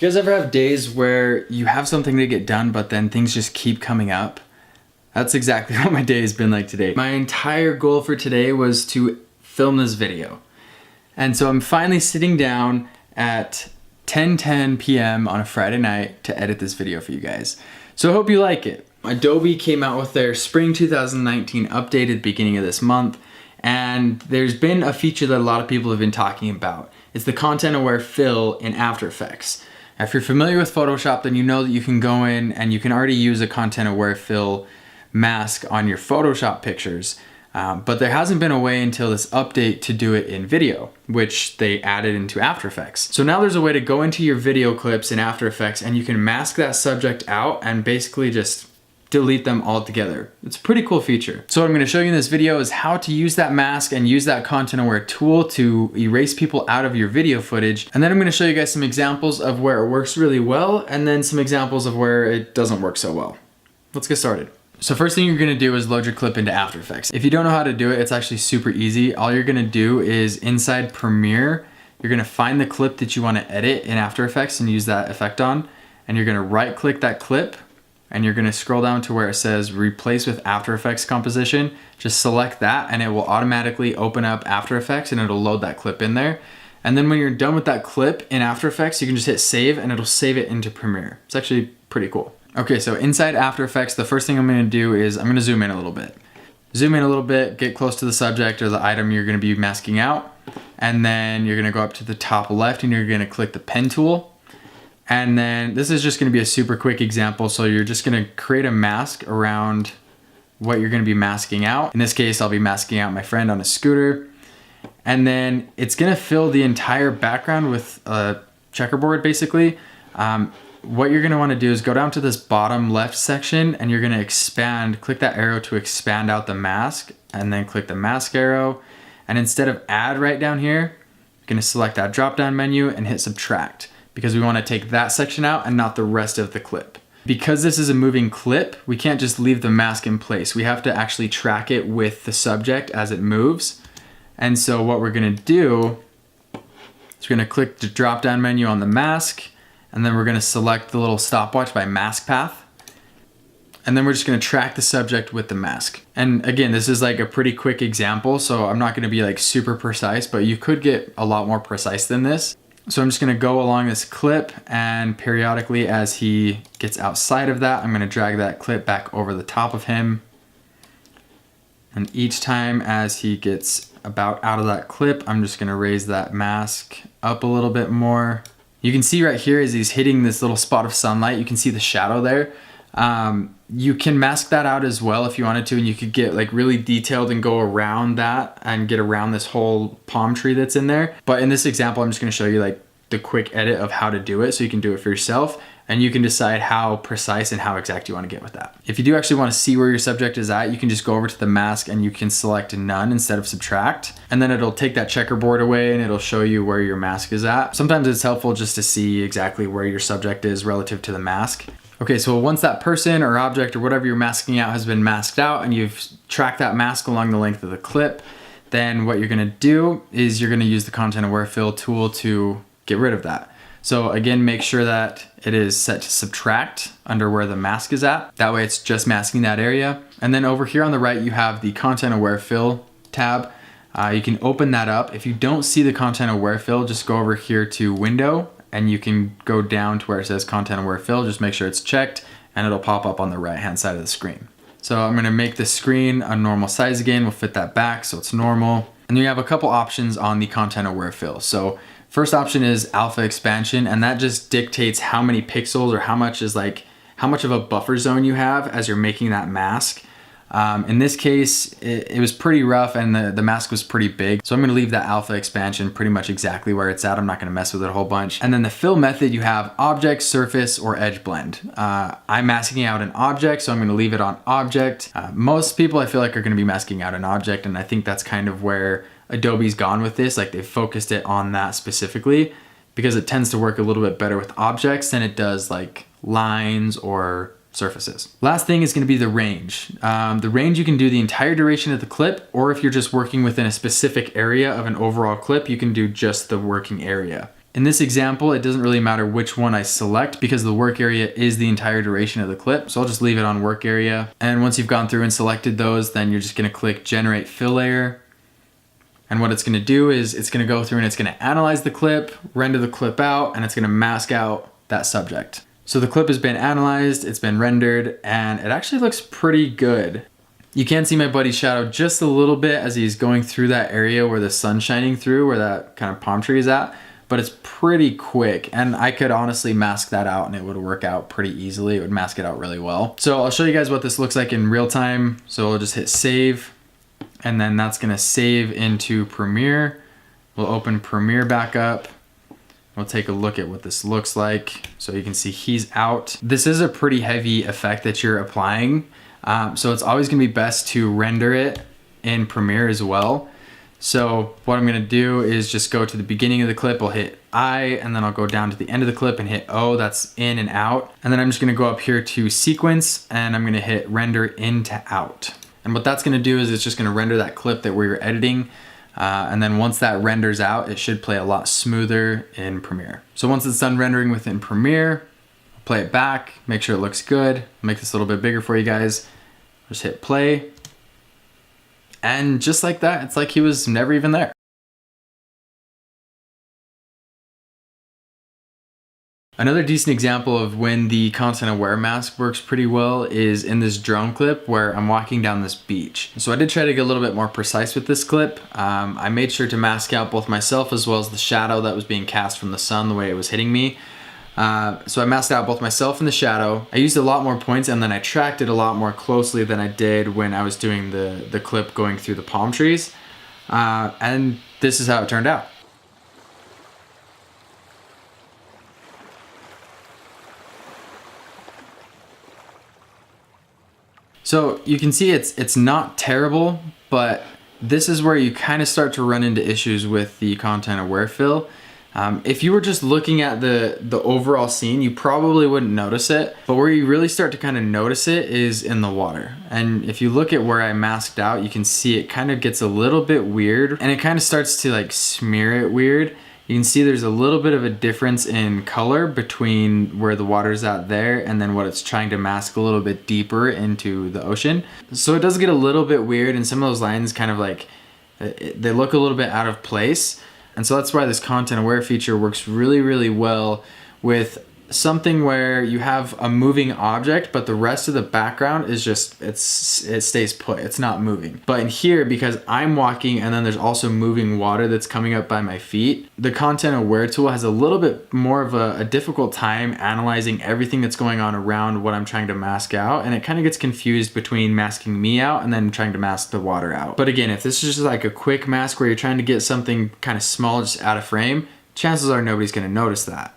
You guys ever have days where you have something to get done, but then things just keep coming up? That's exactly what my day has been like today. My entire goal for today was to film this video. And so I'm finally sitting down at 10:10 p.m. on a Friday night to edit this video for you guys. So I hope you like it. Adobe came out with their spring 2019 update at the beginning of this month, and there's been a feature that a lot of people have been talking about. It's the content aware fill in After Effects. If you're familiar with Photoshop, then you know that you can go in and you can already use a content aware fill mask on your Photoshop pictures. But there hasn't been a way until this update to do it in video, which they added into After Effects. So now there's a way to go into your video clips in After Effects and you can mask that subject out and basically just delete them all together. It's a pretty cool feature. So what I'm gonna show you in this video is how to use that mask and use that content aware tool to erase people out of your video footage. And then I'm gonna show you guys some examples of where it works really well and then some examples of where it doesn't work so well. Let's get started. So first thing you're gonna do is load your clip into After Effects. If you don't know how to do it, it's actually super easy. All you're gonna do is inside Premiere, you're gonna find the clip that you wanna edit in After Effects and use that effect on, and you're gonna right click that clip, and you're gonna scroll down to where it says replace with After Effects composition. Just select that and it will automatically open up After Effects and it'll load that clip in there. And then when you're done with that clip in After Effects, you can just hit save and it'll save it into Premiere. It's actually pretty cool. Okay, so inside After Effects, the first thing I'm gonna do is I'm gonna zoom in a little bit. Zoom in a little bit, get close to the subject or the item you're gonna be masking out. And then you're gonna go up to the top left and you're gonna click the pen tool. And then this is just gonna be a super quick example. So you're just gonna create a mask around what you're gonna be masking out. In this case, I'll be masking out my friend on a scooter. And then it's gonna fill the entire background with a checkerboard basically. What you're gonna wanna do is go down to this bottom left section and you're gonna expand, click that arrow to expand out the mask and then click the mask arrow. And instead of add right down here, you're gonna select that drop down menu and hit subtract, because we wanna take that section out and not the rest of the clip. Because this is a moving clip, we can't just leave the mask in place. We have to actually track it with the subject as it moves. And so what we're gonna do is we're gonna click the drop down menu on the mask, and then we're gonna select the little stopwatch by mask path. And then we're just gonna track the subject with the mask. And again, this is like a pretty quick example, so I'm not gonna be like super precise, but you could get a lot more precise than this. So I'm just gonna go along this clip and periodically as he gets outside of that, I'm gonna drag that clip back over the top of him. And each time as he gets about out of that clip, I'm just gonna raise that mask up a little bit more. You can see right here as he's hitting this little spot of sunlight, you can see the shadow there. You can mask that out as well if you wanted to, and you could get like really detailed and go around that and get around this whole palm tree that's in there. But in this example, I'm just gonna show you like the quick edit of how to do it so you can do it for yourself and you can decide how precise and how exact you wanna get with that. If you do actually wanna see where your subject is at, you can just go over to the mask and you can select none instead of subtract. And then it'll take that checkerboard away and it'll show you where your mask is at. Sometimes it's helpful just to see exactly where your subject is relative to the mask. Okay, so once that person or object or whatever you're masking out has been masked out and you've tracked that mask along the length of the clip, then what you're gonna do is you're gonna use the content aware fill tool to get rid of that. So again, make sure that it is set to subtract under where the mask is at. That way it's just masking that area. And then over here on the right, you have the content aware fill tab. You can open that up. If you don't see the content aware fill, just go over here to window and you can go down to where it says content aware fill. Just make sure it's checked and it'll pop up on the right hand side of the screen. So I'm gonna make the screen a normal size again. We'll fit that back so it's normal. And you have a couple options on the content aware fill. So first option is alpha expansion, and that just dictates how many pixels or how much of a buffer zone you have as you're making that mask. In this case, it was pretty rough and the mask was pretty big. So I'm gonna leave that alpha expansion pretty much exactly where it's at. I'm not gonna mess with it a whole bunch. And then the fill method, you have object, surface, or edge blend. I'm masking out an object, so I'm gonna leave it on object. Most people I feel like are gonna be masking out an object, and I think that's kind of where Adobe's gone with this. Like they've focused it on that specifically because it tends to work a little bit better with objects than it does like lines or surfaces. Last thing is going to be the range. The range, you can do the entire duration of the clip, or if you're just working within a specific area of an overall clip, you can do just the working area. In this example, it doesn't really matter which one I select because the work area is the entire duration of the clip. So I'll just leave it on work area. And once you've gone through and selected those, then you're just gonna click generate fill layer. And what it's gonna do is it's gonna go through and it's gonna analyze the clip, render the clip out, and it's gonna mask out that subject. So the clip has been analyzed, it's been rendered, and it actually looks pretty good. You can see my buddy's shadow just a little bit as he's going through that area where the sun's shining through, where that kind of palm tree is at. But it's pretty quick, and I could honestly mask that out and it would work out pretty easily. It would mask it out really well. So I'll show you guys what this looks like in real time. So we'll just hit save, and then that's gonna save into Premiere. We'll open Premiere back up. We'll take a look at what this looks like. So you can see he's out. This is a pretty heavy effect that you're applying. So it's always gonna be best to render it in Premiere as well. So what I'm gonna do is just go to the beginning of the clip, I'll hit I, and then I'll go down to the end of the clip and hit O, that's in and out. And then I'm just gonna go up here to sequence, and I'm gonna hit render in to out. And what that's gonna do is it's just gonna render that clip that we were editing. And then once that renders out, it should play a lot smoother in Premiere. So once it's done rendering within Premiere, I'll play it back, make sure it looks good. I'll make this a little bit bigger for you guys. Just hit play. And just like that, it's like he was never even there. Another decent example of when the content aware mask works pretty well is in this drone clip where I'm walking down this beach. So I did try to get a little bit more precise with this clip. I made sure to mask out both myself as well as the shadow that was being cast from the sun the way it was hitting me. So I masked out both myself and the shadow. I used a lot more points, and then I tracked it a lot more closely than I did when I was doing the clip going through the palm trees. And this is how it turned out. So you can see it's not terrible, but this is where you kind of start to run into issues with the content aware fill. If you were just looking at the overall scene, you probably wouldn't notice it, but where you really start to kind of notice it is in the water. And if you look at where I masked out, you can see it kind of gets a little bit weird, and it kind of starts to like smear it weird. You can see there's a little bit of a difference in color between where the water's at there and then what it's trying to mask a little bit deeper into the ocean. So it does get a little bit weird, and some of those lines kind of like, they look a little bit out of place. And so that's why this content aware feature works really, really well with something where you have a moving object, but the rest of the background is just, it stays put, it's not moving. But in here, because I'm walking and then there's also moving water that's coming up by my feet, the content aware tool has a little bit more of a difficult time analyzing everything that's going on around what I'm trying to mask out. And it kind of gets confused between masking me out and then trying to mask the water out. But again, if this is just like a quick mask where you're trying to get something kind of small just out of frame, chances are nobody's gonna notice that.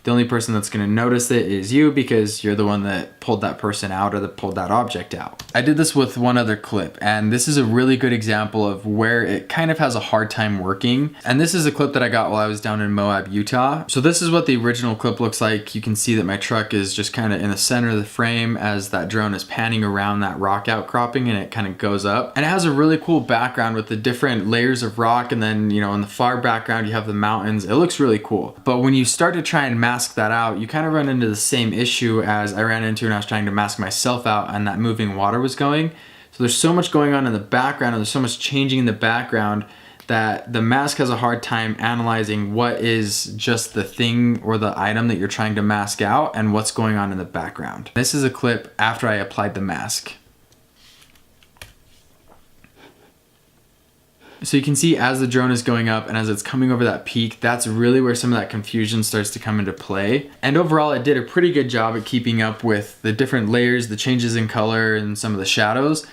The only person that's gonna notice it is you, because you're the one that pulled that person out or that pulled that object out. I did this with one other clip, and this is a really good example of where it kind of has a hard time working. And this is a clip that I got while I was down in Moab, Utah. So this is what the original clip looks like. You can see that my truck is just kind of in the center of the frame as that drone is panning around that rock outcropping, and it kind of goes up. And it has a really cool background with the different layers of rock, and then, you know, in the far background you have the mountains. It looks really cool. But when you start to try and mask that out, you kind of run into the same issue as I ran into when I was trying to mask myself out and that moving water was going. So there's so much going on in the background, and there's so much changing in the background that the mask has a hard time analyzing what is just the thing or the item that you're trying to mask out and what's going on in the background. This is a clip after I applied the mask. So you can see as the drone is going up and as it's coming over that peak, that's really where some of that confusion starts to come into play. And overall, it did a pretty good job at keeping up with the different layers, the changes in color, and some of the shadows,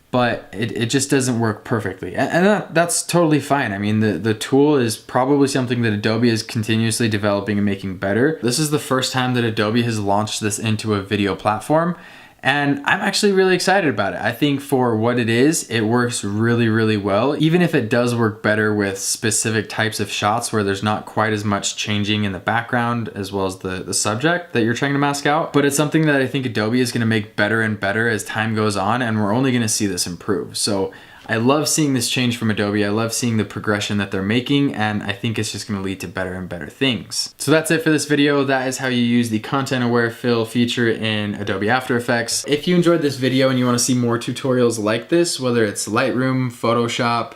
but it just doesn't work perfectly. And that's totally fine. I mean, the tool is probably something that Adobe is continuously developing and making better. This is the first time that Adobe has launched this into a video platform, and I'm actually really excited about it. I think for what it is, it works really, really well. Even if it does work better with specific types of shots where there's not quite as much changing in the background as well as the subject that you're trying to mask out. But it's something that I think Adobe is gonna make better and better as time goes on, and we're only gonna see this improve. So I love seeing this change from Adobe. I love seeing the progression that they're making, and I think it's just gonna lead to better and better things. So that's it for this video. That is how you use the content aware fill feature in Adobe After Effects. If you enjoyed this video and you wanna see more tutorials like this, whether it's Lightroom, Photoshop,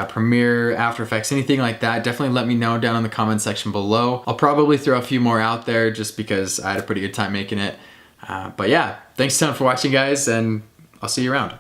Premiere, After Effects, anything like that, definitely let me know down in the comment section below. I'll probably throw a few more out there just because I had a pretty good time making it. But yeah, thanks a ton for watching, guys, and I'll see you around.